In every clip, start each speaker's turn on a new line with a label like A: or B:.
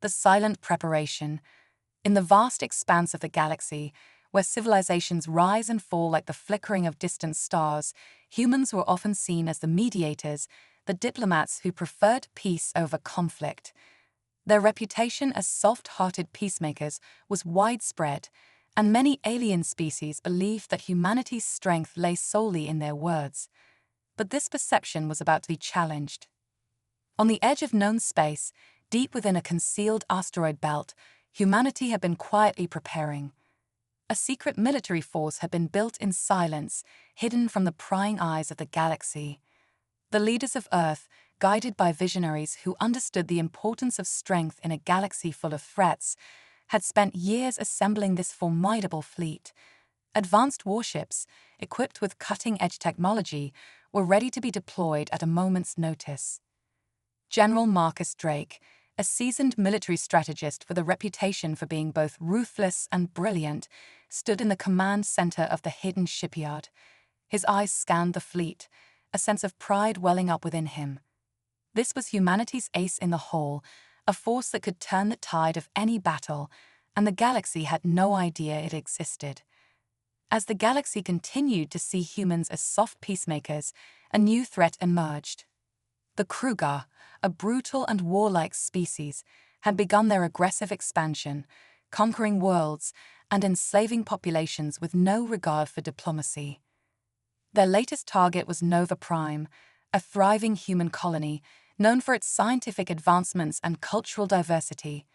A: The silent preparation. In the vast expanse of the galaxy, where civilizations rise and fall like the flickering of distant stars, humans were often seen as the mediators, the diplomats who preferred peace over conflict. Their reputation as soft-hearted peacemakers was widespread, and many alien species believed that humanity's strength lay solely in their words. But this perception was about to be challenged. On the edge of known space, deep within a concealed asteroid belt, humanity had been quietly preparing. A secret military force had been built in silence, hidden from the prying eyes of the galaxy. The leaders of Earth, guided by visionaries who understood the importance of strength in a galaxy full of threats, had spent years assembling this formidable fleet. Advanced warships, equipped with cutting-edge technology, were ready to be deployed at a moment's notice. General Marcus Drake, a seasoned military strategist with a reputation for being both ruthless and brilliant, stood in the command center of the hidden shipyard. His eyes scanned the fleet, a sense of pride welling up within him. This was humanity's ace in the hole, a force that could turn the tide of any battle, and the galaxy had no idea it existed. As the galaxy continued to see humans as soft peacemakers, a new threat emerged. The Kruger, a brutal and warlike species, had begun their aggressive expansion, conquering worlds and enslaving populations with no regard for diplomacy. Their latest target was Nova Prime, a thriving human colony known for its scientific advancements and cultural diversity.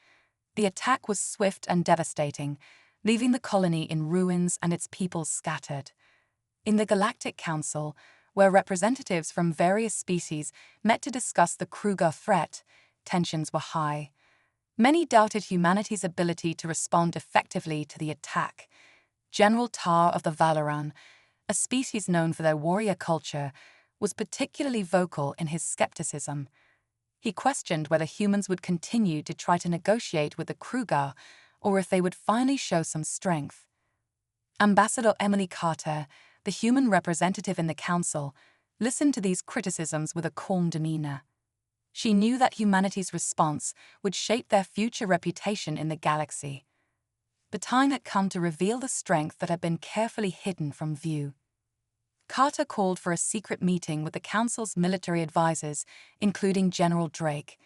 A: The attack was swift and devastating, leaving the colony in ruins and its people scattered. In the Galactic Council, where representatives from various species met to discuss the Kruger threat, tensions were high. Many doubted humanity's ability to respond effectively to the attack. General Tar of the Valoran, a species known for their warrior culture, was particularly vocal in his skepticism. He questioned whether humans would continue to try to negotiate with the Kruger, or if they would finally show some strength. Ambassador Emily Carter, the human representative in the council, listened to these criticisms with a calm demeanor. She knew that humanity's response would shape their future reputation in the galaxy. The time had come to reveal the strength that had been carefully hidden from view. Carter called for a secret meeting with the council's military advisors, including General Drake.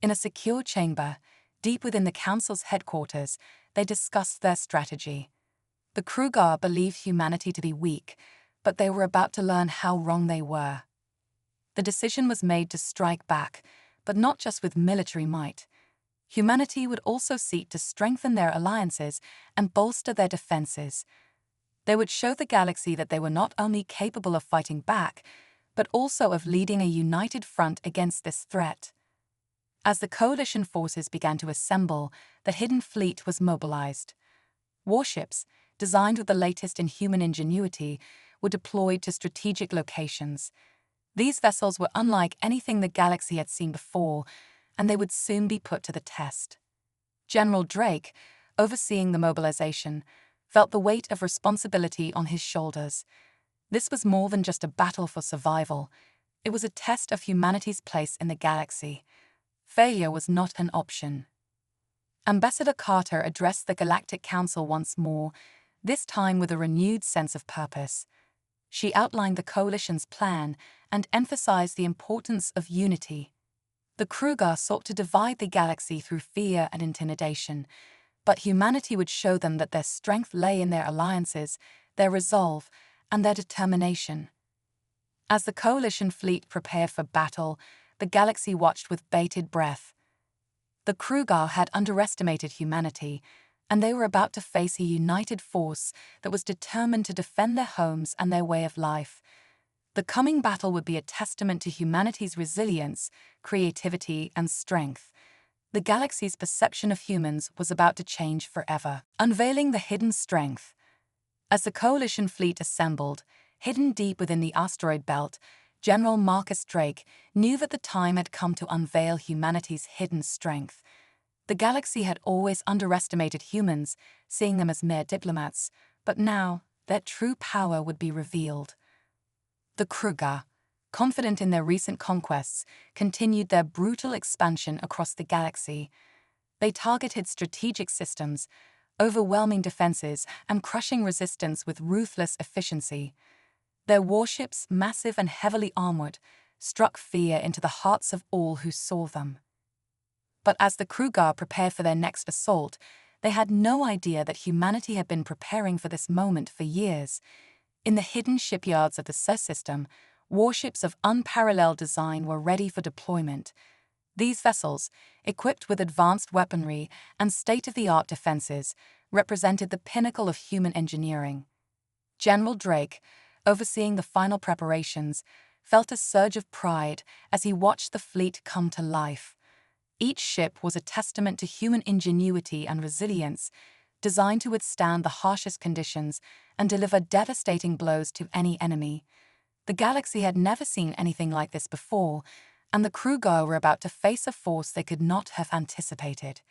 A: In a secure chamber, deep within the council's headquarters, they discussed their strategy. The Kruger believed humanity to be weak, but they were about to learn how wrong they were. The decision was made to strike back, but not just with military might. Humanity would also seek to strengthen their alliances and bolster their defenses. They would show the galaxy that they were not only capable of fighting back, but also of leading a united front against this threat. As the coalition forces began to assemble, the hidden fleet was mobilized. Warships, designed with the latest in human ingenuity, were deployed to strategic locations. These vessels were unlike anything the galaxy had seen before, and they would soon be put to the test. General Drake, overseeing the mobilization, felt the weight of responsibility on his shoulders. This was more than just a battle for survival. It was a test of humanity's place in the galaxy. Failure was not an option. Ambassador Carter addressed the Galactic Council once more, this time with a renewed sense of purpose. She outlined the coalition's plan and emphasized the importance of unity. The Kruger sought to divide the galaxy through fear and intimidation, but humanity would show them that their strength lay in their alliances, their resolve, and their determination. As the coalition fleet prepared for battle, the galaxy watched with bated breath. The Kruger had underestimated humanity, and they were about to face a united force that was determined to defend their homes and their way of life. The coming battle would be a testament to humanity's resilience, creativity, and strength. The galaxy's perception of humans was about to change forever. Unveiling the hidden strength. As the coalition fleet assembled, hidden deep within the asteroid belt, General Marcus Drake knew that the time had come to unveil humanity's hidden strength. The galaxy had always underestimated humans, seeing them as mere diplomats, but now their true power would be revealed. The Kruger, confident in their recent conquests, continued their brutal expansion across the galaxy. They targeted strategic systems, overwhelming defenses, and crushing resistance with ruthless efficiency. Their warships, massive and heavily armored, struck fear into the hearts of all who saw them. But as the Krugar prepared for their next assault, they had no idea that humanity had been preparing for this moment for years. In the hidden shipyards of the SES system, warships of unparalleled design were ready for deployment. These vessels, equipped with advanced weaponry and state-of-the-art defenses, represented the pinnacle of human engineering. General Drake, overseeing the final preparations, felt a surge of pride as he watched the fleet come to life. Each ship was a testament to human ingenuity and resilience, designed to withstand the harshest conditions and deliver devastating blows to any enemy. The galaxy had never seen anything like this before, and the Krugar were about to face a force they could not have anticipated.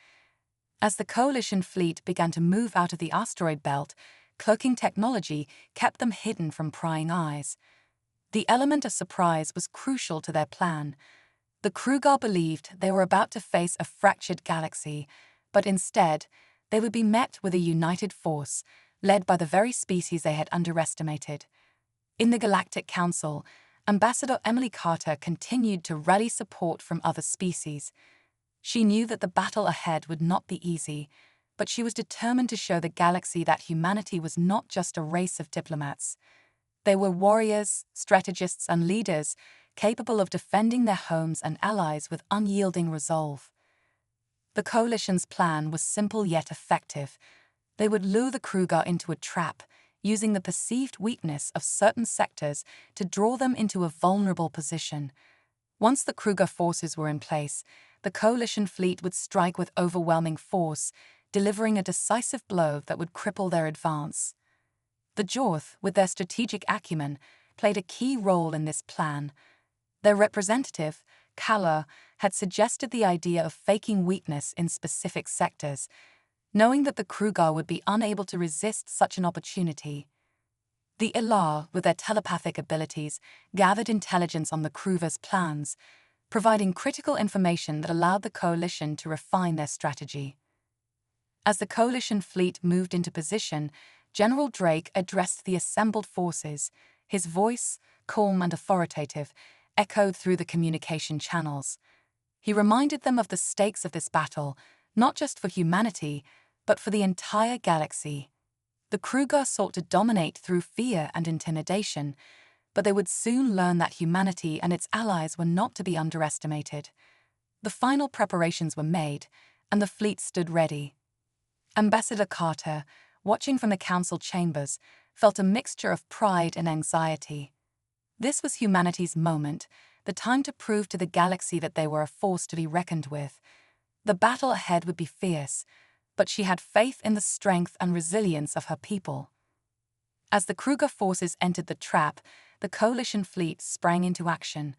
A: As the Coalition fleet began to move out of the asteroid belt, cloaking technology kept them hidden from prying eyes. The element of surprise was crucial to their plan. The Krugar believed they were about to face a fractured galaxy, but instead, they would be met with a united force, led by the very species they had underestimated. In the Galactic Council, Ambassador Emily Carter continued to rally support from other species. She knew that the battle ahead would not be easy, but she was determined to show the galaxy that humanity was not just a race of diplomats. They were warriors, strategists, and leaders capable of defending their homes and allies with unyielding resolve. The Coalition's plan was simple yet effective. They would lure the Krugar into a trap, using the perceived weakness of certain sectors to draw them into a vulnerable position. Once the Krugar forces were in place, the Coalition fleet would strike with overwhelming force, delivering a decisive blow that would cripple their advance. The Jorth, with their strategic acumen, played a key role in this plan. Their representative, Kala, had suggested the idea of faking weakness in specific sectors, knowing that the Krugar would be unable to resist such an opportunity. The Ilar, with their telepathic abilities, gathered intelligence on the Krugar's plans, providing critical information that allowed the Coalition to refine their strategy. As the Coalition fleet moved into position, General Drake addressed the assembled forces. His voice, calm and authoritative, echoed through the communication channels. He reminded them of the stakes of this battle, not just for humanity, but for the entire galaxy. The Krugar sought to dominate through fear and intimidation, but they would soon learn that humanity and its allies were not to be underestimated. The final preparations were made, and the fleet stood ready. Ambassador Carter, watching from the council chambers, felt a mixture of pride and anxiety. This was humanity's moment, the time to prove to the galaxy that they were a force to be reckoned with. The battle ahead would be fierce, but she had faith in the strength and resilience of her people. As the Krugar forces entered the trap, the Coalition fleet sprang into action.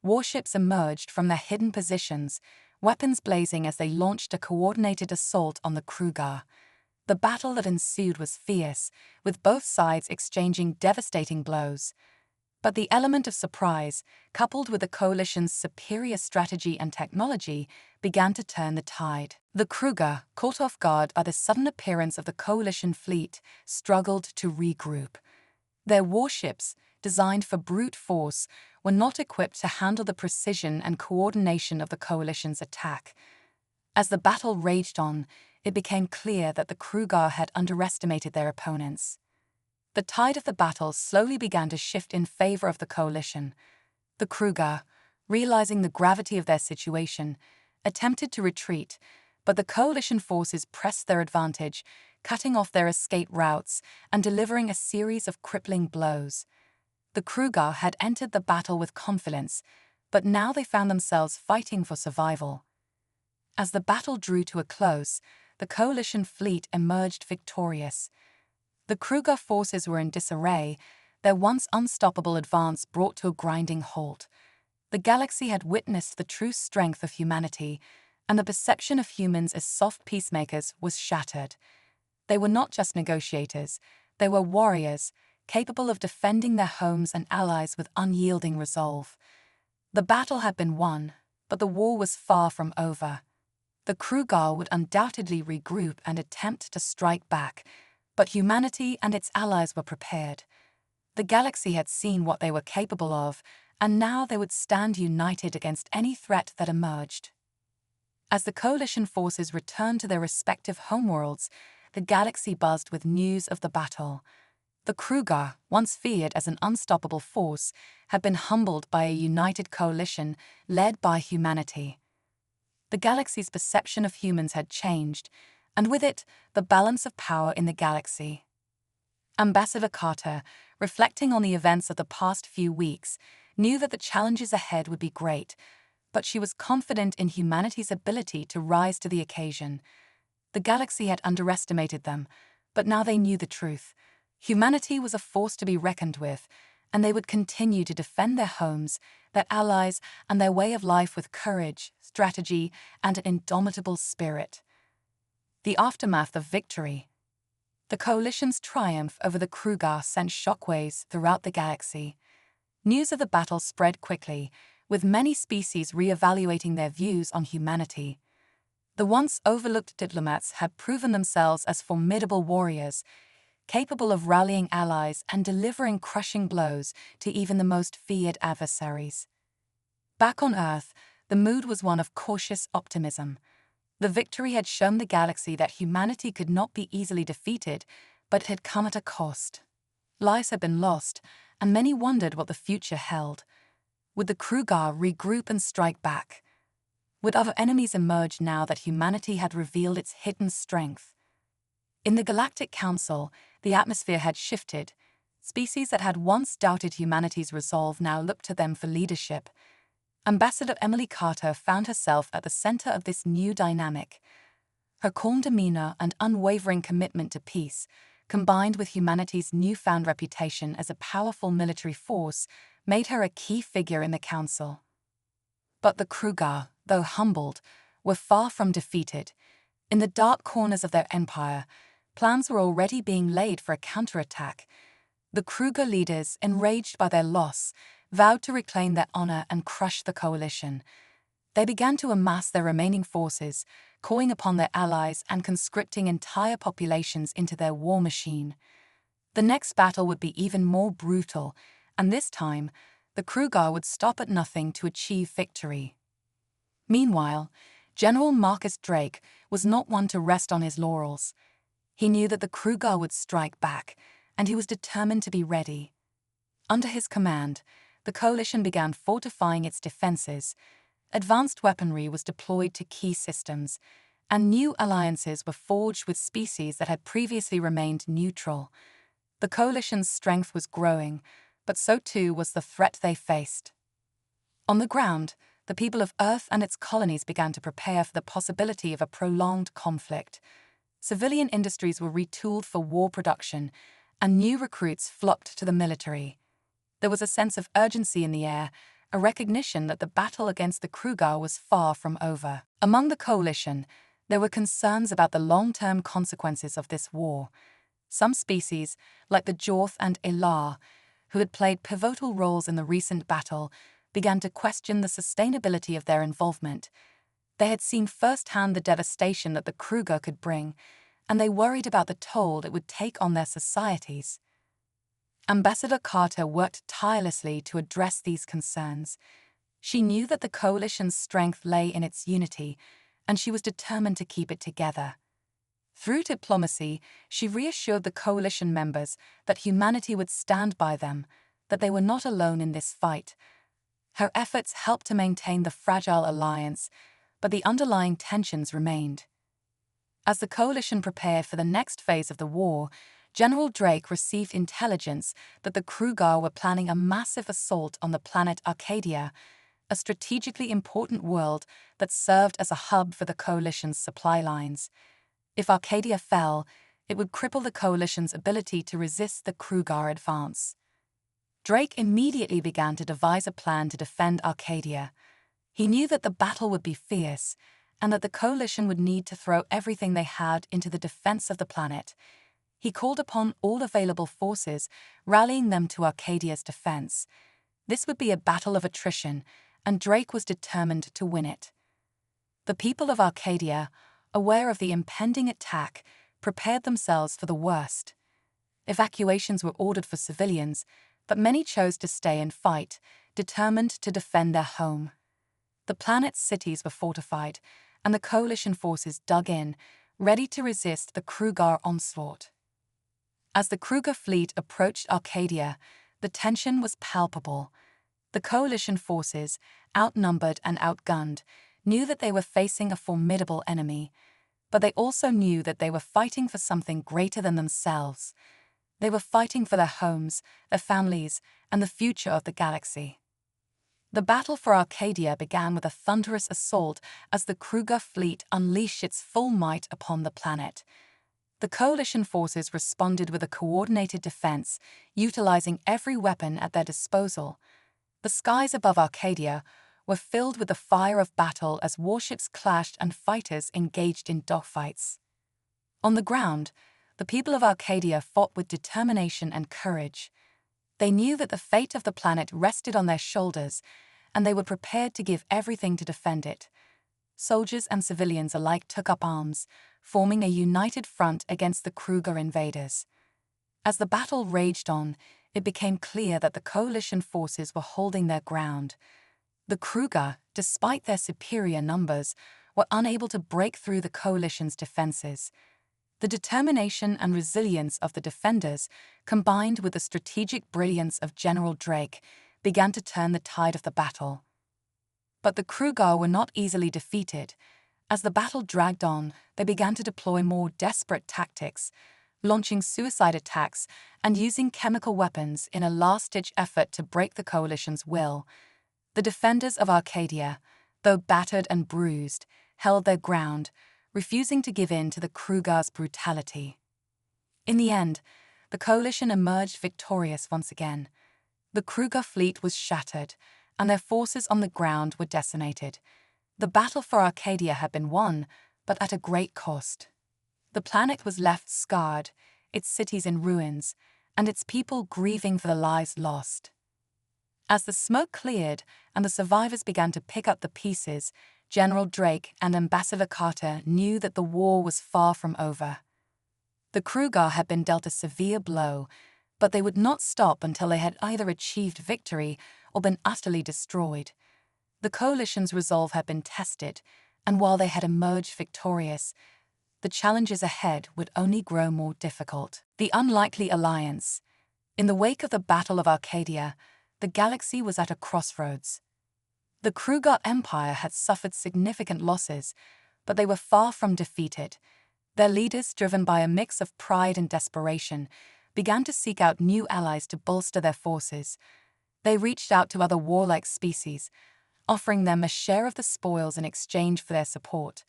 A: Warships emerged from their hidden positions, weapons blazing as they launched a coordinated assault on the Krugar. The battle that ensued was fierce, with both sides exchanging devastating blows. But the element of surprise, coupled with the Coalition's superior strategy and technology, began to turn the tide. The Krugar, caught off guard by the sudden appearance of the Coalition fleet, struggled to regroup. Their warships, designed for brute force, were not equipped to handle the precision and coordination of the Coalition's attack. As the battle raged on, it became clear that the Krugar had underestimated their opponents. The tide of the battle slowly began to shift in favor of the Coalition. The Krugar, realizing the gravity of their situation, attempted to retreat, but the Coalition forces pressed their advantage, cutting off their escape routes and delivering a series of crippling blows. The Krugar had entered the battle with confidence, but now they found themselves fighting for survival. As the battle drew to a close, the Coalition fleet emerged victorious. The Krugar forces were in disarray, their once unstoppable advance brought to a grinding halt. The galaxy had witnessed the true strength of humanity, and the perception of humans as soft peacemakers was shattered. They were not just negotiators, they were warriors, capable of defending their homes and allies with unyielding resolve. The battle had been won, but the war was far from over. The Krugar would undoubtedly regroup and attempt to strike back, but humanity and its allies were prepared. The galaxy had seen what they were capable of, and now they would stand united against any threat that emerged. As the coalition forces returned to their respective homeworlds, the galaxy buzzed with news of the battle. The Krugar, once feared as an unstoppable force, had been humbled by a united coalition led by humanity. The galaxy's perception of humans had changed, and with it, the balance of power in the galaxy. Ambassador Carter, reflecting on the events of the past few weeks, knew that the challenges ahead would be great, but she was confident in humanity's ability to rise to the occasion. The galaxy had underestimated them, but now they knew the truth. Humanity was a force to be reckoned with, and they would continue to defend their homes, their allies, and their way of life with courage, strategy, and an indomitable spirit. The aftermath of victory. The coalition's triumph over the Krugar sent shockwaves throughout the galaxy. News of the battle spread quickly, with many species re-evaluating their views on humanity. The once overlooked diplomats had proven themselves as formidable warriors, capable of rallying allies and delivering crushing blows to even the most feared adversaries. Back on Earth, the mood was one of cautious optimism. The victory had shown the galaxy that humanity could not be easily defeated, but it had come at a cost. Lives had been lost, and many wondered what the future held. Would the Krugar regroup and strike back? Would other enemies emerge now that humanity had revealed its hidden strength? In the Galactic Council, the atmosphere had shifted. Species that had once doubted humanity's resolve now looked to them for leadership. Ambassador Emily Carter found herself at the center of this new dynamic. Her calm demeanor and unwavering commitment to peace, combined with humanity's newfound reputation as a powerful military force, made her a key figure in the council. But the Krugar, though humbled, were far from defeated. In the dark corners of their empire, plans were already being laid for a counterattack. The Krugar leaders, enraged by their loss, vowed to reclaim their honor and crush the coalition. They began to amass their remaining forces, calling upon their allies and conscripting entire populations into their war machine. The next battle would be even more brutal, and this time, the Krugar would stop at nothing to achieve victory. Meanwhile, General Marcus Drake was not one to rest on his laurels. He knew that the Krugar would strike back, and he was determined to be ready. Under his command, the coalition began fortifying its defenses. Advanced weaponry was deployed to key systems, and new alliances were forged with species that had previously remained neutral. The coalition's strength was growing, but so too was the threat they faced. On the ground, the people of Earth and its colonies began to prepare for the possibility of a prolonged conflict. Civilian industries were retooled for war production, and new recruits flocked to the military. There was a sense of urgency in the air, a recognition that the battle against the Krugar was far from over. Among the coalition, there were concerns about the long-term consequences of this war. Some species, like the Jorth and Elar, who had played pivotal roles in the recent battle, began to question the sustainability of their involvement. They had seen firsthand the devastation that the Krugar could bring, and they worried about the toll it would take on their societies. Ambassador Carter worked tirelessly to address these concerns. She knew that the coalition's strength lay in its unity, and she was determined to keep it together. Through diplomacy, she reassured the coalition members that humanity would stand by them, that they were not alone in this fight. Her efforts helped to maintain the fragile alliance, but the underlying tensions remained. As the coalition prepared for the next phase of the war, General Drake received intelligence that the Krugar were planning a massive assault on the planet Arcadia, a strategically important world that served as a hub for the coalition's supply lines. If Arcadia fell, it would cripple the coalition's ability to resist the Krugar advance. Drake immediately began to devise a plan to defend Arcadia. He knew that the battle would be fierce, and that the coalition would need to throw everything they had into the defense of the planet. He called upon all available forces, rallying them to Arcadia's defense. This would be a battle of attrition, and Drake was determined to win it. The people of Arcadia, aware of the impending attack, prepared themselves for the worst. Evacuations were ordered for civilians, but many chose to stay and fight, determined to defend their home. The planet's cities were fortified, and the coalition forces dug in, ready to resist the Krugar onslaught. As the Krugar fleet approached Arcadia, the tension was palpable. The coalition forces, outnumbered and outgunned, knew that they were facing a formidable enemy, but they also knew that they were fighting for something greater than themselves. They were fighting for their homes, their families, and the future of the galaxy. The battle for Arcadia began with a thunderous assault as the Krugar fleet unleashed its full might upon the planet. The coalition forces responded with a coordinated defense, utilizing every weapon at their disposal. The skies above Arcadia were filled with the fire of battle as warships clashed and fighters engaged in dogfights. On the ground, the people of Arcadia fought with determination and courage. They knew that the fate of the planet rested on their shoulders, and they were prepared to give everything to defend it. Soldiers and civilians alike took up arms, forming a united front against the Krugar invaders. As the battle raged on, it became clear that the coalition forces were holding their ground. The Krugar, despite their superior numbers, were unable to break through the coalition's defenses. The determination and resilience of the defenders, combined with the strategic brilliance of General Drake, began to turn the tide of the battle. But the Krugar were not easily defeated. As the battle dragged on, they began to deploy more desperate tactics, launching suicide attacks and using chemical weapons in a last-ditch effort to break the coalition's will. The defenders of Arcadia, though battered and bruised, held their ground, refusing to give in to the Krugar's brutality. In the end, the coalition emerged victorious once again. The Krugar fleet was shattered, and their forces on the ground were decimated. The battle for Arcadia had been won, but at a great cost. The planet was left scarred, its cities in ruins, and its people grieving for the lives lost. As the smoke cleared and the survivors began to pick up the pieces, General Drake and Ambassador Carter knew that the war was far from over. The Krugar had been dealt a severe blow, but they would not stop until they had either achieved victory or been utterly destroyed. The coalition's resolve had been tested, and while they had emerged victorious, the challenges ahead would only grow more difficult. The unlikely alliance. In the wake of the Battle of Arcadia, the galaxy was at a crossroads. The Krugar Empire had suffered significant losses, but they were far from defeated. Their leaders, driven by a mix of pride and desperation, began to seek out new allies to bolster their forces. They reached out to other warlike species, offering them a share of the spoils in exchange for their support.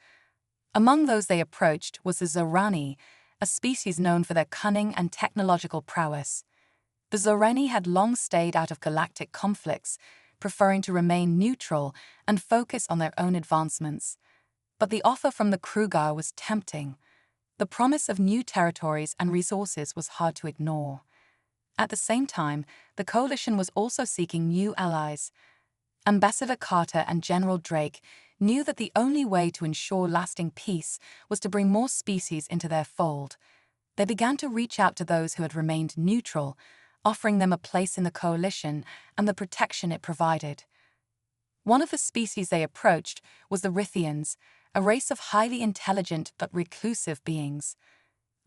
A: Among those they approached was the Zorani, a species known for their cunning and technological prowess. The Zorani had long stayed out of galactic conflicts, preferring to remain neutral and focus on their own advancements. But the offer from the Krugar was tempting. The promise of new territories and resources was hard to ignore. At the same time, the coalition was also seeking new allies. Ambassador Carter and General Drake knew that the only way to ensure lasting peace was to bring more species into their fold. They began to reach out to those who had remained neutral, offering them a place in the coalition and the protection it provided. One of the species they approached was the Rithians, a race of highly intelligent but reclusive beings.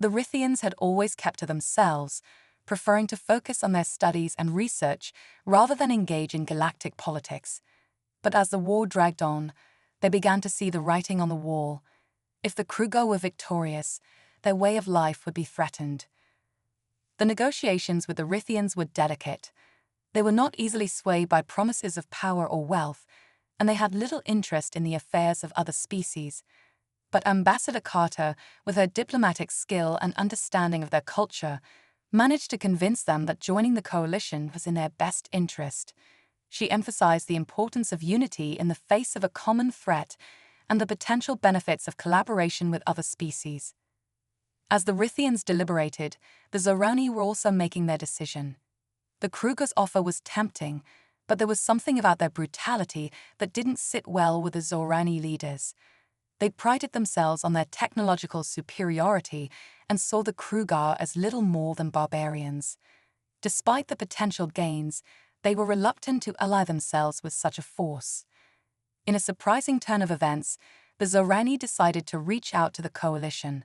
A: The Rithians had always kept to themselves, preferring to focus on their studies and research rather than engage in galactic politics. But as the war dragged on, they began to see the writing on the wall. If the Krugar were victorious, their way of life would be threatened. The negotiations with the Rithians were delicate. They were not easily swayed by promises of power or wealth, and they had little interest in the affairs of other species. But Ambassador Carter, with her diplomatic skill and understanding of their culture, managed to convince them that joining the coalition was in their best interest. She emphasized the importance of unity in the face of a common threat and the potential benefits of collaboration with other species. As the Rithians deliberated, the Zorani were also making their decision. The Krugar's offer was tempting, but there was something about their brutality that didn't sit well with the Zorani leaders. They prided themselves on their technological superiority and saw the Krugar as little more than barbarians. Despite the potential gains, they were reluctant to ally themselves with such a force. In a surprising turn of events, the Zorani decided to reach out to the coalition.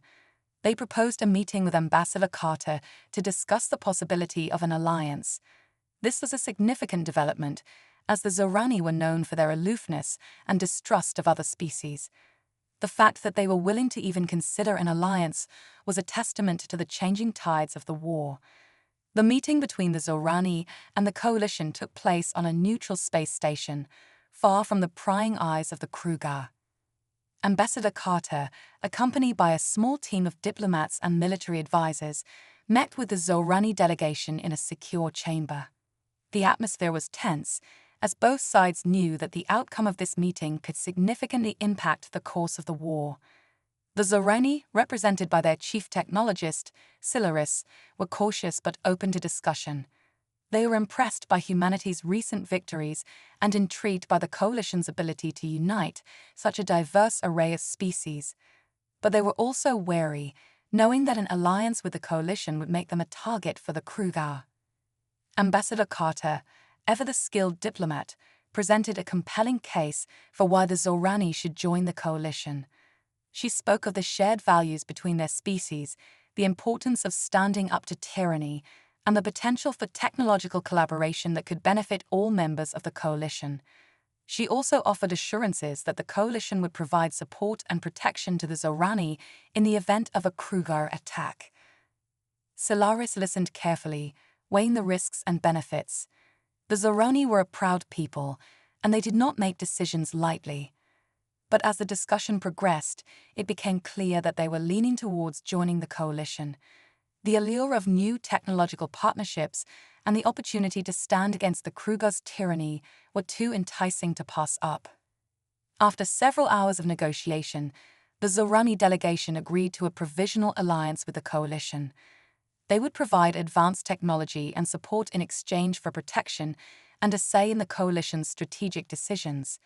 A: They proposed a meeting with Ambassador Carter to discuss the possibility of an alliance. This was a significant development, as the Zorani were known for their aloofness and distrust of other species. The fact that they were willing to even consider an alliance was a testament to the changing tides of the war. The meeting between the Zorani and the coalition took place on a neutral space station, far from the prying eyes of the Krugar. Ambassador Carter, accompanied by a small team of diplomats and military advisors, met with the Zorani delegation in a secure chamber. The atmosphere was tense, as both sides knew that the outcome of this meeting could significantly impact the course of the war. The Zorani, represented by their chief technologist, Silaris, were cautious but open to discussion. They were impressed by humanity's recent victories and intrigued by the coalition's ability to unite such a diverse array of species. But they were also wary, knowing that an alliance with the coalition would make them a target for the Krugar. Ambassador Carter, ever the skilled diplomat, presented a compelling case for why the Zorani should join the coalition. She spoke of the shared values between their species, the importance of standing up to tyranny, and the potential for technological collaboration that could benefit all members of the coalition. She also offered assurances that the coalition would provide support and protection to the Zorani in the event of a Krugar attack. Solaris listened carefully, weighing the risks and benefits. The Zorani were a proud people, and they did not make decisions lightly. But as the discussion progressed, it became clear that they were leaning towards joining the coalition. The allure of new technological partnerships and the opportunity to stand against the Krugar's tyranny were too enticing to pass up. After several hours of negotiation, the Zorani delegation agreed to a provisional alliance with the coalition. They would provide advanced technology and support in exchange for protection and a say in the coalition's strategic decisions.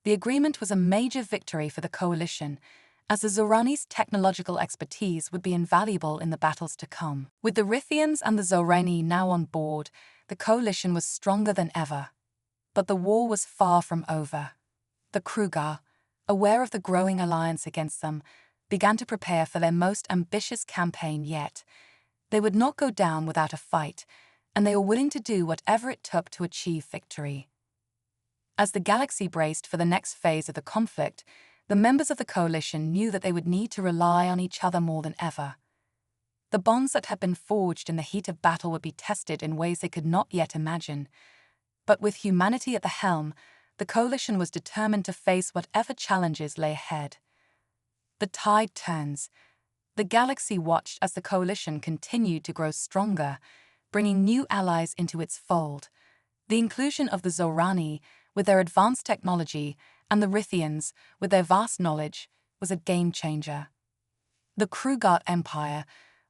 A: The agreement was a major victory for the coalition, as the Zorani's technological expertise would be invaluable in the battles to come. With the Rithians and the Zorani now on board, the coalition was stronger than ever. But the war was far from over. The Krugar, aware of the growing alliance against them, began to prepare for their most ambitious campaign yet. They would not go down without a fight, and they were willing to do whatever it took to achieve victory. As the galaxy braced for the next phase of the conflict, the members of the coalition knew that they would need to rely on each other more than ever. The bonds that had been forged in the heat of battle would be tested in ways they could not yet imagine. But with humanity at the helm, the coalition was determined to face whatever challenges lay ahead. The tide turns. The galaxy watched as the coalition continued to grow stronger, bringing new allies into its fold. The inclusion of the Zorani, with their advanced technology, and the Rithians, with their vast knowledge, was a game-changer. The Krugar Empire,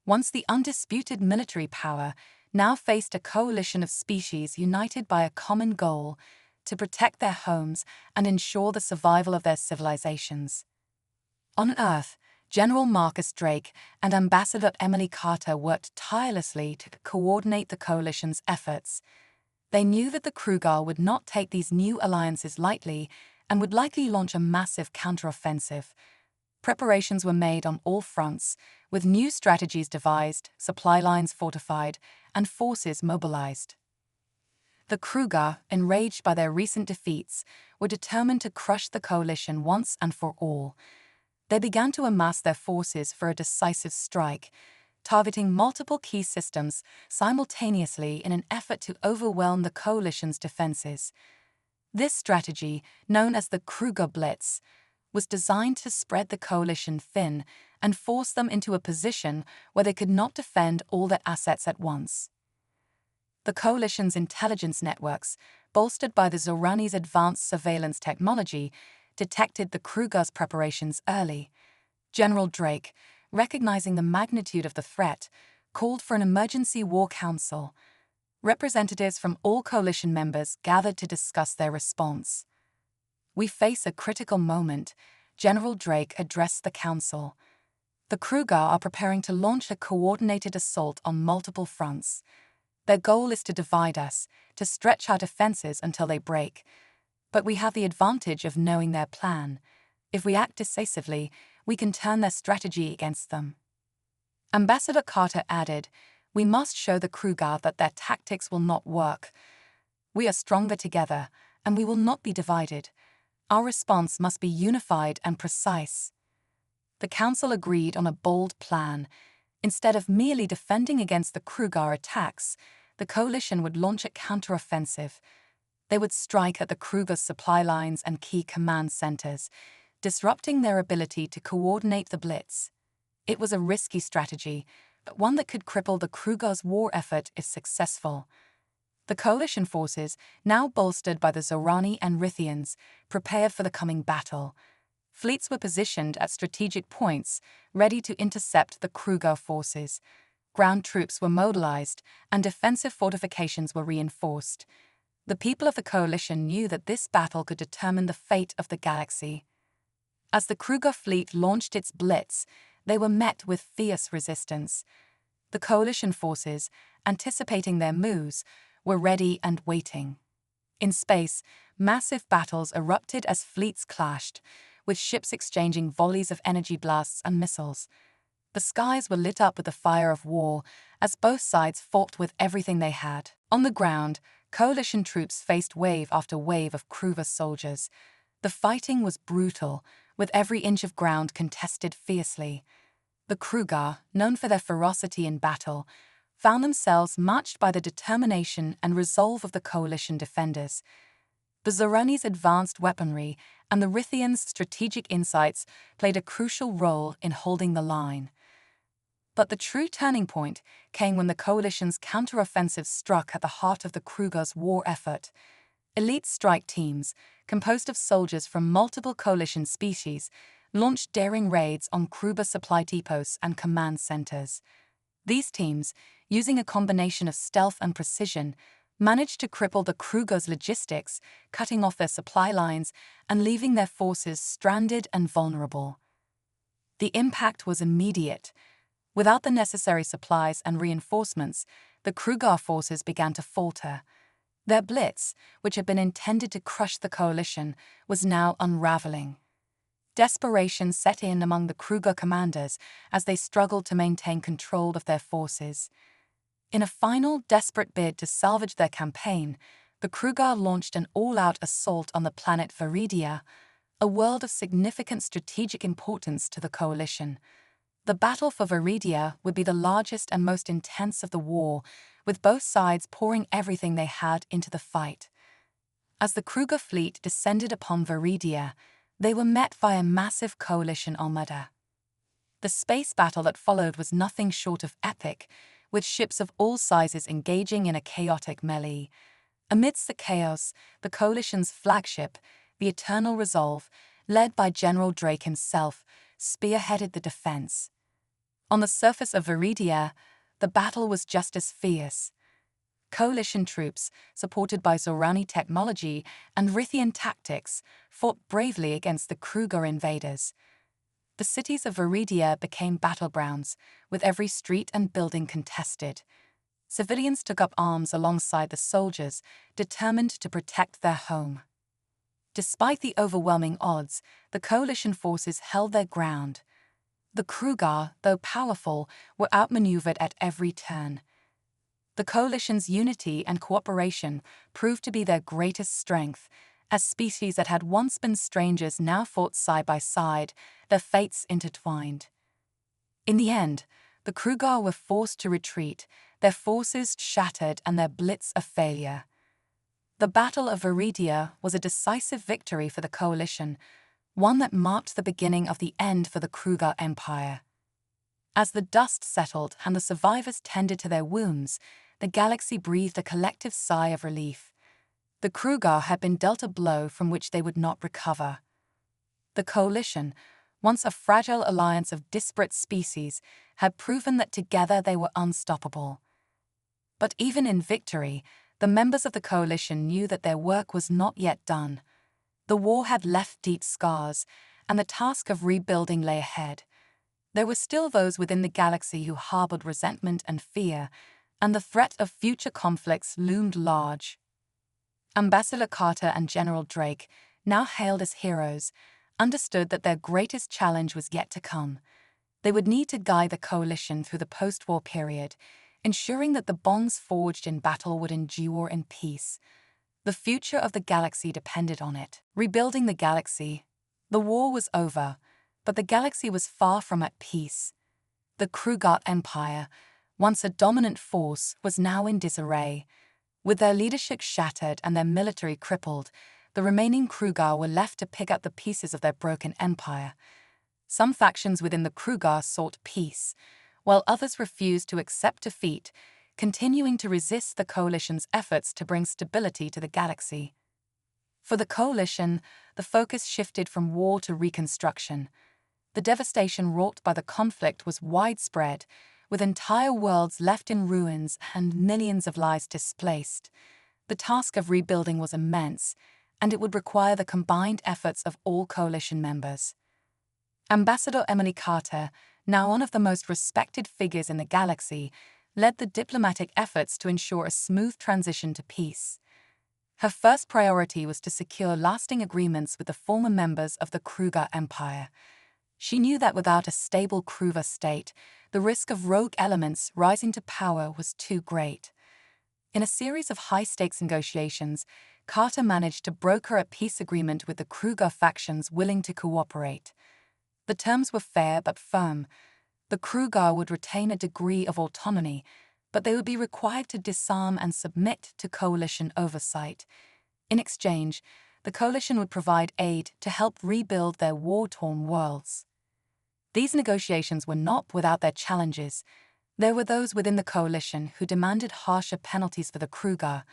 A: once the undisputed military power, now faced a coalition of species united by a common goal: to protect their homes and ensure the survival of their civilizations. On Earth, General Marcus Drake and Ambassador Emily Carter worked tirelessly to coordinate the coalition's efforts. They knew that the Krugar would not take these new alliances lightly and would likely launch a massive counteroffensive. Preparations were made on all fronts, with new strategies devised, supply lines fortified, and forces mobilized. The Krugar, enraged by their recent defeats, were determined to crush the coalition once and for all. They began to amass their forces for a decisive strike, targeting multiple key systems simultaneously in an effort to overwhelm the coalition's defenses. This strategy, known as the Krugar Blitz, was designed to spread the coalition thin and force them into a position where they could not defend all their assets at once. The coalition's intelligence networks, bolstered by the Zorani's advanced surveillance technology, detected the Krugar's preparations early. General Drake, recognizing the magnitude of the threat, called for an emergency war council. Representatives from all coalition members gathered to discuss their response. "We face a critical moment," General Drake addressed the council. The Kruger are preparing to launch a coordinated assault on multiple fronts. Their goal is to divide us, to stretch our defenses until they break. But we have the advantage of knowing their plan. If we act decisively, we can turn their strategy against them. Ambassador Carter added, "We must show the Kruger that their tactics will not work. We are stronger together, and we will not be divided. Our response must be unified and precise." The council agreed on a bold plan. Instead of merely defending against the Kruger attacks, the coalition would launch a counteroffensive. They would strike at the Kruger's supply lines and key command centers, disrupting their ability to coordinate the blitz. It was a risky strategy, but one that could cripple the Kruger's war effort if successful. The coalition forces, now bolstered by the Zorani and Rithians, prepared for the coming battle. Fleets were positioned at strategic points, ready to intercept the Kruger forces. Ground troops were mobilized, and defensive fortifications were reinforced. The people of the coalition knew that this battle could determine the fate of the galaxy. As the Kruger fleet launched its blitz, they were met with fierce resistance. The coalition forces, anticipating their moves, were ready and waiting. In space, massive battles erupted as fleets clashed, with ships exchanging volleys of energy blasts and missiles. The skies were lit up with the fire of war as both sides fought with everything they had. On the ground, coalition troops faced wave after wave of Kruger soldiers. The fighting was brutal, with every inch of ground contested fiercely. The Kruger, known for their ferocity in battle, found themselves matched by the determination and resolve of the coalition defenders. The Zorani's advanced weaponry and the Rithians' strategic insights played a crucial role in holding the line. But the true turning point came when the coalition's counteroffensive struck at the heart of the Kruger's war effort. Elite strike teams, composed of soldiers from multiple coalition species, launched daring raids on Kruger supply depots and command centers. These teams, using a combination of stealth and precision, managed to cripple the Kruger's logistics, cutting off their supply lines and leaving their forces stranded and vulnerable. The impact was immediate. Without the necessary supplies and reinforcements, the Kruger forces began to falter. Their blitz, which had been intended to crush the coalition, was now unraveling. Desperation set in among the Kruger commanders as they struggled to maintain control of their forces. In a final, desperate bid to salvage their campaign, the Kruger launched an all-out assault on the planet Viridia, a world of significant strategic importance to the coalition. The battle for Viridia would be the largest and most intense of the war, with both sides pouring everything they had into the fight. As the Kruger fleet descended upon Viridia, they were met by a massive coalition armada. The space battle that followed was nothing short of epic, with ships of all sizes engaging in a chaotic melee. Amidst the chaos, the coalition's flagship, the Eternal Resolve, led by General Drake himself, spearheaded the defense. On the surface of Viridia, the battle was just as fierce. Coalition troops, supported by Zorani technology and Rithian tactics, fought bravely against the Kruger invaders. The cities of Viridia became battlegrounds, with every street and building contested. Civilians took up arms alongside the soldiers, determined to protect their home. Despite the overwhelming odds, the coalition forces held their ground. The Kruger, though powerful, were outmaneuvered at every turn. The coalition's unity and cooperation proved to be their greatest strength, as species that had once been strangers now fought side by side, their fates intertwined. In the end, the Kruger were forced to retreat, their forces shattered and their blitz a failure. The Battle of Viridia was a decisive victory for the coalition, one that marked the beginning of the end for the Kruger Empire. As the dust settled and the survivors tended to their wounds, the galaxy breathed a collective sigh of relief. The Kruger had been dealt a blow from which they would not recover. The coalition, once a fragile alliance of disparate species, had proven that together they were unstoppable. But even in victory, the members of the coalition knew that their work was not yet done. The war had left deep scars, and the task of rebuilding lay ahead. There were still those within the galaxy who harbored resentment and fear, and the threat of future conflicts loomed large. Ambassador Carter and General Drake, now hailed as heroes, understood that their greatest challenge was yet to come. They would need to guide the coalition through the post-war period, ensuring that the bonds forged in battle would endure in peace. The future of the galaxy depended on it. Rebuilding the galaxy. The war was over, but the galaxy was far from at peace. The Krugat Empire, once a dominant force, was now in disarray. With their leadership shattered and their military crippled, the remaining Krugar were left to pick up the pieces of their broken empire. Some factions within the Krugar sought peace, while others refused to accept defeat, continuing to resist the coalition's efforts to bring stability to the galaxy. For the coalition, the focus shifted from war to reconstruction. The devastation wrought by the conflict was widespread, with entire worlds left in ruins and millions of lives displaced. The task of rebuilding was immense, and it would require the combined efforts of all coalition members. Ambassador Emily Carter, now one of the most respected figures in the galaxy, led the diplomatic efforts to ensure a smooth transition to peace. Her first priority was to secure lasting agreements with the former members of the Kruger Empire. She knew that without a stable Kruger state, the risk of rogue elements rising to power was too great. In a series of high-stakes negotiations, Carter managed to broker a peace agreement with the Kruger factions willing to cooperate. The terms were fair but firm. The Kruger would retain a degree of autonomy, but they would be required to disarm and submit to coalition oversight. In exchange, the coalition would provide aid to help rebuild their war-torn worlds. These negotiations were not without their challenges. There were those within the coalition who demanded harsher penalties for the Kruger,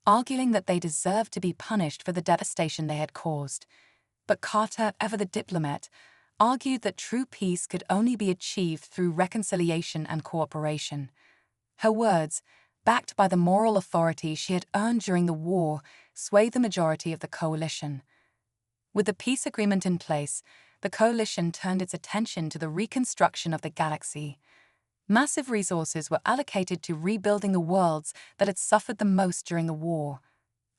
A: arguing that they deserved to be punished for the devastation they had caused. But Carter, ever the diplomat, argued that true peace could only be achieved through reconciliation and cooperation. Her words, backed by the moral authority she had earned during the war, swayed the majority of the coalition. With the peace agreement in place, the coalition turned its attention to the reconstruction of the galaxy. Massive resources were allocated to rebuilding the worlds that had suffered the most during the war.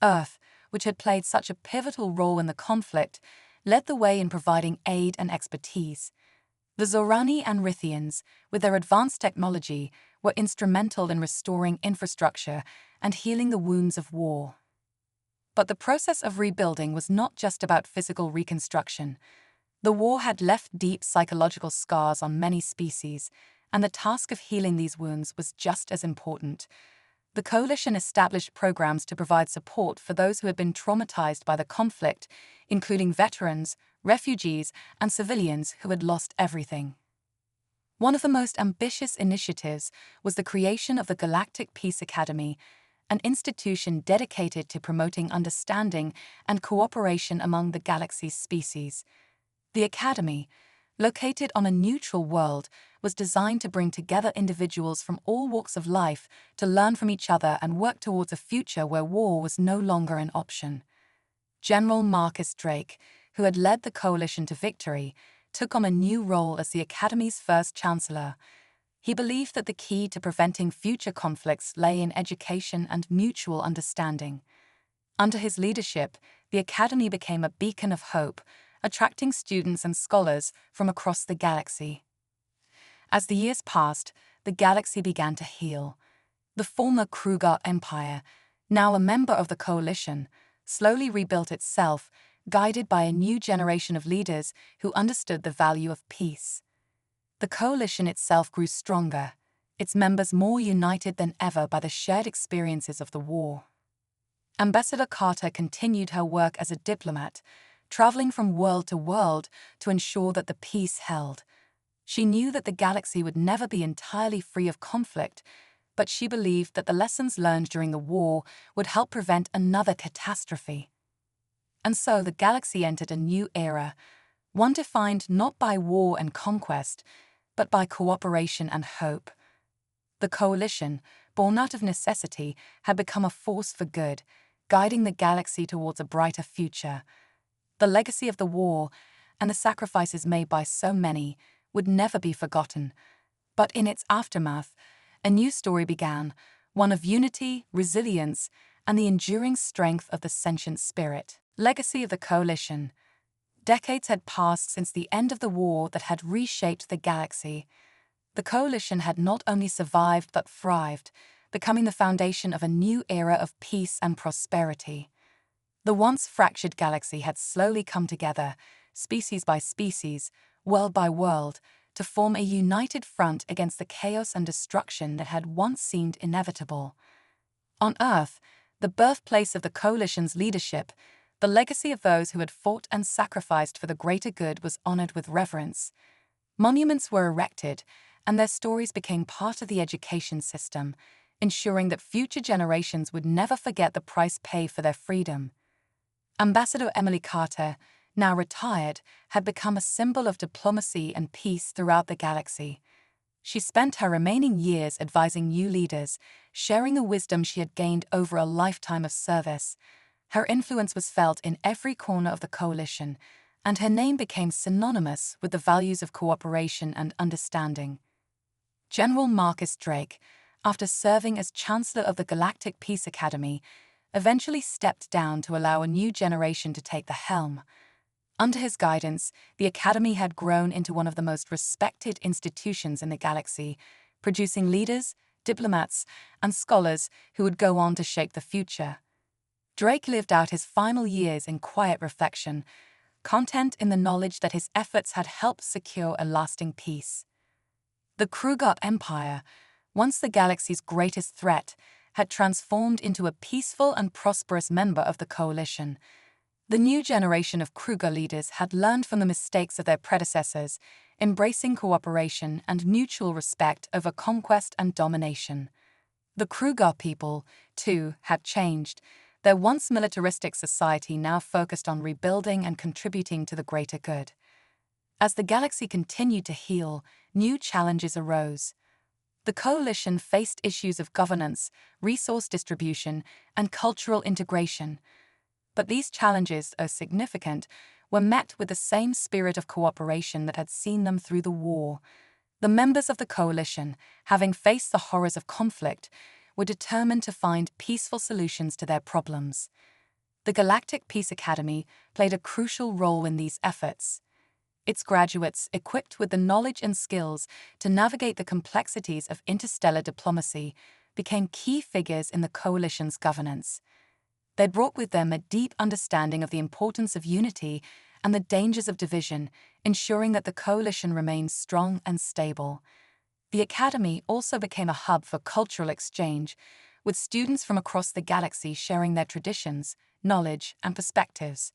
A: Earth, which had played such a pivotal role in the conflict, led the way in providing aid and expertise. The Zorani and Rithians, with their advanced technology, were instrumental in restoring infrastructure and healing the wounds of war. But the process of rebuilding was not just about physical reconstruction. The war had left deep psychological scars on many species, and the task of healing these wounds was just as important. The coalition established programs to provide support for those who had been traumatized by the conflict, including veterans, refugees, and civilians who had lost everything. One of the most ambitious initiatives was the creation of the Galactic Peace Academy, an institution dedicated to promoting understanding and cooperation among the galaxy's species. The Academy, located on a neutral world, was designed to bring together individuals from all walks of life to learn from each other and work towards a future where war was no longer an option. General Marcus Drake, who had led the coalition to victory, took on a new role as the Academy's first chancellor. He believed that the key to preventing future conflicts lay in education and mutual understanding. Under his leadership, the Academy became a beacon of hope, attracting students and scholars from across the galaxy. As the years passed, the galaxy began to heal. The former Kruger Empire, now a member of the coalition, slowly rebuilt itself, guided by a new generation of leaders who understood the value of peace. The coalition itself grew stronger, its members more united than ever by the shared experiences of the war. Ambassador Carter continued her work as a diplomat, traveling from world to world to ensure that the peace held. She knew that the galaxy would never be entirely free of conflict, but she believed that the lessons learned during the war would help prevent another catastrophe. And so the galaxy entered a new era, one defined not by war and conquest, but by cooperation and hope. The coalition, born out of necessity, had become a force for good, guiding the galaxy towards a brighter future. The legacy of the war, and the sacrifices made by so many would never be forgotten. But in its aftermath, a new story began, one of unity, resilience, and the enduring strength of the sentient spirit. Legacy of the Coalition. Decades had passed since the end of the war that had reshaped the galaxy. The Coalition had not only survived but thrived, becoming the foundation of a new era of peace and prosperity. The once fractured galaxy had slowly come together, species by species, world by world, to form a united front against the chaos and destruction that had once seemed inevitable. On Earth, the birthplace of the Coalition's leadership, the legacy of those who had fought and sacrificed for the greater good was honored with reverence. Monuments were erected, and their stories became part of the education system, ensuring that future generations would never forget the price paid for their freedom. Ambassador Emily Carter, now retired, had become a symbol of diplomacy and peace throughout the galaxy. She spent her remaining years advising new leaders, sharing the wisdom she had gained over a lifetime of service. Her influence was felt in every corner of the Coalition, and her name became synonymous with the values of cooperation and understanding. General Marcus Drake, after serving as Chancellor of the Galactic Peace Academy, eventually stepped down to allow a new generation to take the helm. Under his guidance, the Academy had grown into one of the most respected institutions in the galaxy, producing leaders, diplomats, and scholars who would go on to shape the future. Drake lived out his final years in quiet reflection, content in the knowledge that his efforts had helped secure a lasting peace. The Kruger Empire, once the galaxy's greatest threat, had transformed into a peaceful and prosperous member of the Coalition. The new generation of Kruger leaders had learned from the mistakes of their predecessors, embracing cooperation and mutual respect over conquest and domination. The Kruger people, too, had changed. Their once militaristic society now focused on rebuilding and contributing to the greater good. As the galaxy continued to heal, new challenges arose. The Coalition faced issues of governance, resource distribution, and cultural integration. But these challenges, though significant, were met with the same spirit of cooperation that had seen them through the war. The members of the Coalition, having faced the horrors of conflict, were determined to find peaceful solutions to their problems. The Galactic Peace Academy played a crucial role in these efforts. Its graduates, equipped with the knowledge and skills to navigate the complexities of interstellar diplomacy, became key figures in the Coalition's governance. They brought with them a deep understanding of the importance of unity and the dangers of division, ensuring that the Coalition remained strong and stable. The Academy also became a hub for cultural exchange, with students from across the galaxy sharing their traditions, knowledge, and perspectives.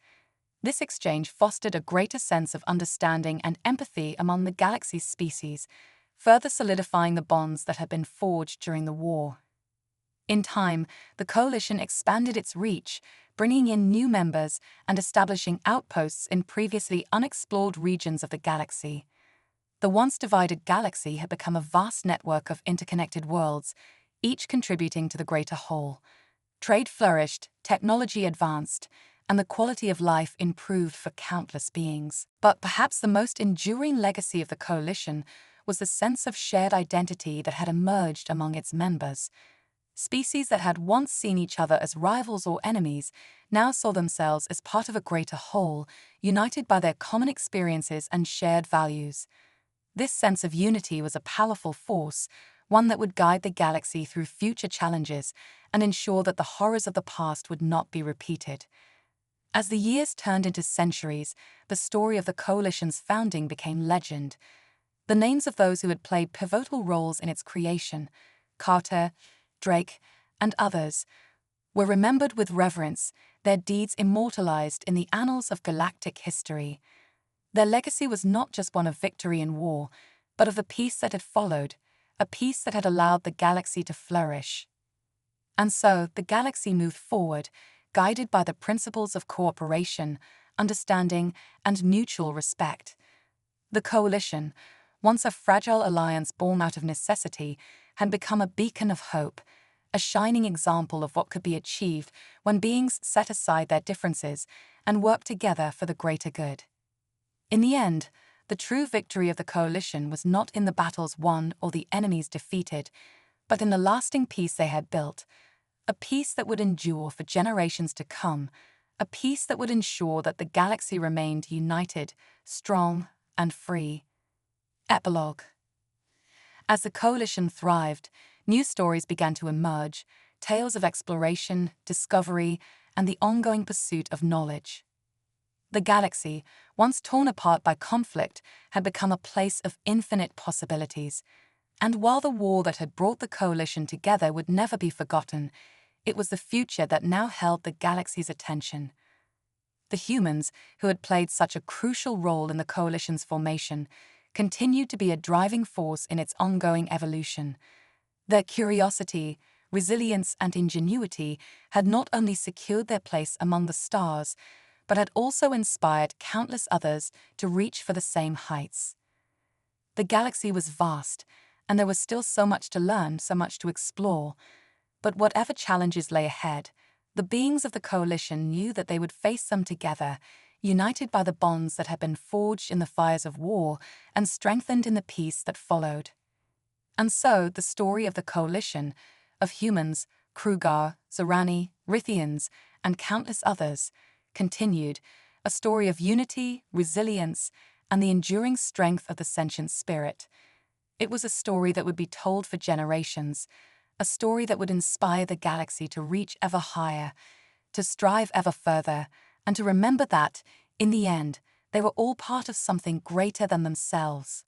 A: This exchange fostered a greater sense of understanding and empathy among the galaxy's species, further solidifying the bonds that had been forged during the war. In time, the Coalition expanded its reach, bringing in new members and establishing outposts in previously unexplored regions of the galaxy. The once divided galaxy had become a vast network of interconnected worlds, each contributing to the greater whole. Trade flourished, technology advanced, and the quality of life improved for countless beings. But perhaps the most enduring legacy of the Coalition was the sense of shared identity that had emerged among its members. Species that had once seen each other as rivals or enemies now saw themselves as part of a greater whole, united by their common experiences and shared values. This sense of unity was a powerful force, one that would guide the galaxy through future challenges and ensure that the horrors of the past would not be repeated. As the years turned into centuries, the story of the Coalition's founding became legend. The names of those who had played pivotal roles in its creation, Carter, Drake, and others, were remembered with reverence, their deeds immortalized in the annals of galactic history. Their legacy was not just one of victory in war, but of the peace that had followed, a peace that had allowed the galaxy to flourish. And so, the galaxy moved forward, guided by the principles of cooperation, understanding, and mutual respect. The Coalition, once a fragile alliance born out of necessity, had become a beacon of hope, a shining example of what could be achieved when beings set aside their differences and worked together for the greater good. In the end, the true victory of the coalition was not in the battles won or the enemies defeated, but in the lasting peace they had built, a peace that would endure for generations to come, a peace that would ensure that the galaxy remained united, strong, and free. Epilogue. As the coalition thrived, new stories began to emerge, tales of exploration, discovery, and the ongoing pursuit of knowledge. The galaxy, once torn apart by conflict, had become a place of infinite possibilities. And while the war that had brought the coalition together would never be forgotten, it was the future that now held the galaxy's attention. The humans, who had played such a crucial role in the coalition's formation, continued to be a driving force in its ongoing evolution. Their curiosity, resilience, and ingenuity had not only secured their place among the stars, but had also inspired countless others to reach for the same heights. The galaxy was vast, and there was still so much to learn, so much to explore. But whatever challenges lay ahead, the beings of the coalition knew that they would face them together, united by the bonds that had been forged in the fires of war and strengthened in the peace that followed. And so the story of the coalition, of humans, Krugar, Zorani, Rithians, and countless others, continued, a story of unity, resilience, and the enduring strength of the sentient spirit. It was a story that would be told for generations, a story that would inspire the galaxy to reach ever higher, to strive ever further, and to remember that, in the end, they were all part of something greater than themselves.